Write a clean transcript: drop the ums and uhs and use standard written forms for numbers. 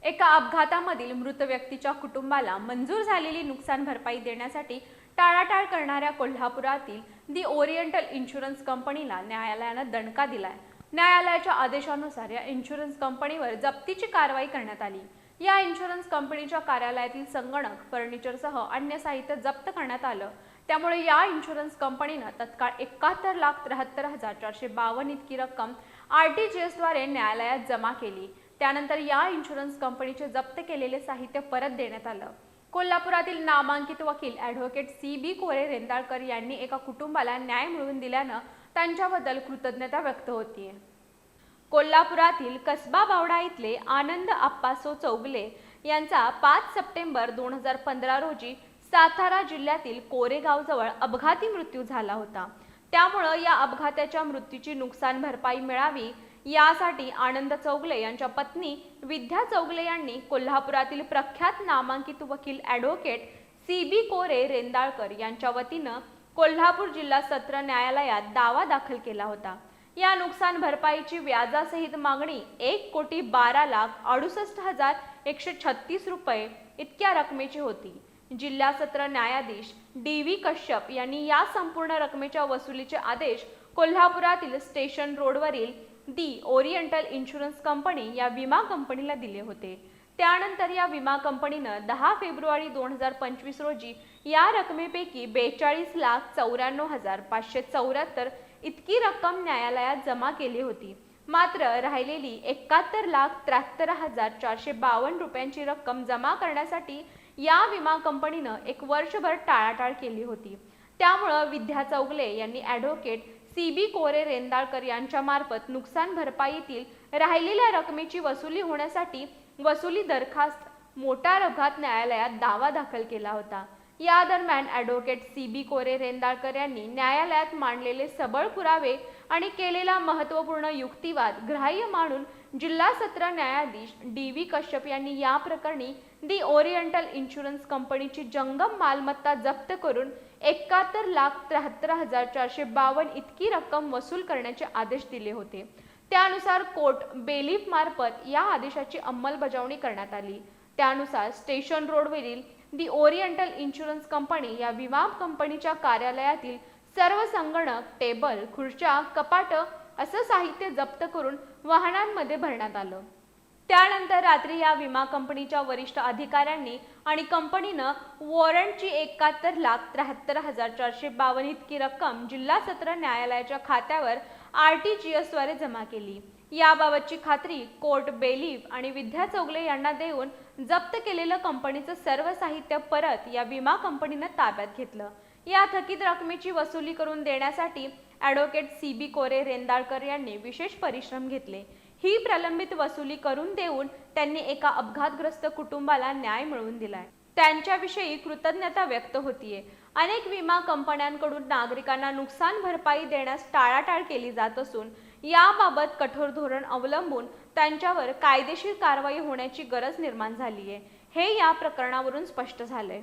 एका अपघातामधील मृत व्यक्तीच्या कुटुंबाला मंजूर झालेली नुकसान भरपाई देण्यासाठी टाळाटाळ करणाऱ्या कोल्हापुरातील दी ओरिएंटल इन्शुरन्स कंपनीला न्यायालयानं दणका दिलाय। न्यायालयाच्या आदेशानुसार या इन्शुरन्स कंपनीवर जप्तीची कारवाई करण्यात आली। या इन्शुरन्स कंपनीच्या कार्यालयातील संगणक, फर्निचरसह अन्य साहित्य जप्त करण्यात आलं। त्यामुळे या इन्शुरन्स कंपनीनं तत्काळ 71,73,452 इतकी रक्कम RTGS द्वारे न्यायालयात जमा केली। त्यानंतर या इन्शुरन्स कंपनीचे जप्त केलेले साहित्य परत देण्यात आलं। कोल्हापुरातील नामांकित वकील ॲडव्होकेट CB कोरे रेंदाळकर यांनी एका कुटुंबाला न्याय मिळवून दिल्यानं त्यांच्याबद्दल कृतज्ञता व्यक्त होतीये। कोल्हापुरातील कसबा बावडा इथले आनंद आप्पासो चौगले यांचा 5 सप्टेंबर 2015 रोजी सातारा जिल्ह्यातील कोरेगावजवळ अपघाती मृत्यू झाला होता। त्यामुळे या अपघाताच्या मृत्यूची नुकसान भरपाई मिळावी यासाठी आनंद चौगले यांच्या पत्नी विद्या चौगले यांनी कोल्हापुरातील प्रख्यात नामांकित वकील ॲडव्होकेट CB कोरे रेंदाळकर यांच्या वतीनं कोल्हापूर जिल्हा सत्र न्यायालयात दावा दाखल केला होता। या नुकसान भरपाईची व्याजासहित मागणी 1,12,68,136 रुपये इतक्या रकमेची होती। जिल्हा सत्र न्यायाधीश DV कश्यप यांनी या संपूर्ण रकमेच्या वसुलीचे आदेश कोल्हापुरातील स्टेशन रोडवरील दी ओरिएंटल इन्शुरन्स कंपनी या विमा कंपनीला दिले होते। त्यानंतर या विमा कंपनीनं 10 फेब्रुवारी 2025 रोजी या रकमेपैकी 42,94,574 इतकी रक्कम न्यायालयात जमा केली होती। मात्र राहिलेली 71,73,452 रुपयांची रक्कम जमा करण्यासाठी या विमा कंपनीनं 1 वर्षभर टाळाटाळ केली होती। त्यामुळे विद्या चौगले यांनी ॲडव्होकेट CB कोरे रेंदाळकर यांच्या मार्फत नुकसान भरपाईतील राहिलेल्या रकमेची वसुली होण्यासाठी वसुली दरखास्त मोटार अपघात न्यायालयात दावा दाखल केला होता। या दरम्यान ॲडव्होकेट CB कोरे रेंदाळकर यांनी न्यायालयात मांडलेले सबळ पुरावे आणि केलेला महत्त्वपूर्ण युक्तिवाद ग्राह्य मानून जिल्हा सत्र न्यायाधीश DV कश्यप यांनी या प्रकरणी दी ओरिएंटल इन्शुरन्स कंपनीची जंगम मालमत्ता जप्त करून 71,73,452 इतकी रक्कम वसूल करण्याचे आदेश दिले होते। त्यानुसार कोर्ट बेलीफ मार्फत या आदेशाची अंमलबजावणी करण्यात आली। त्यानुसार स्टेशन रोडवरील दी ओरिएंटल इन्शुरन्स कंपनी या विमा कंपनीच्या कार्यालयातील सर्व संगणक, टेबल, खुर्च्या, कपाटं असं साहित्य जप्त करून वाहनांमध्ये भरण्यात आलं। त्यानंतर रात्री या विमा कंपनीच्या वरिष्ठ अधिकाऱ्यांनी आणि कंपनीनं वॉरंटची 71,73,452 इतकी रक्कम जिल्हा सत्र न्यायालयाच्या खात्यावर RTGS द्वारे जमा केली। याबाबतची खात्री कोर्ट बेलीफ आणि विद्या चौगले यांना देऊन जप्त केलेलं कंपनीचं सर्व साहित्य परत या विमा कंपनीनं ताब्यात घेतलं। या थकीत रकमेची वसुली करून देण्यासाठी ॲडव्होकेट CB कोरे रेंदाळकर यांनी विशेष परिश्रम घेतले। ही प्रलंबित वसुली करून देऊन त्यांनी एका अपघातग्रस्त कुटुंबाला न्याय मिळवून दिलाय। त्यांच्याविषयी कृतज्ञता व्यक्त होतीये। अनेक विमा कंपन्यांकडून नागरिकांना नुकसान भरपाई देण्यास टाळाटाळ केली जात असून याबाबत कठोर धोरण अवलंबून त्यांच्यावर कायदेशीर कारवाई होण्याची गरज निर्माण झालीये, हे या प्रकरणावरून स्पष्ट झालंय।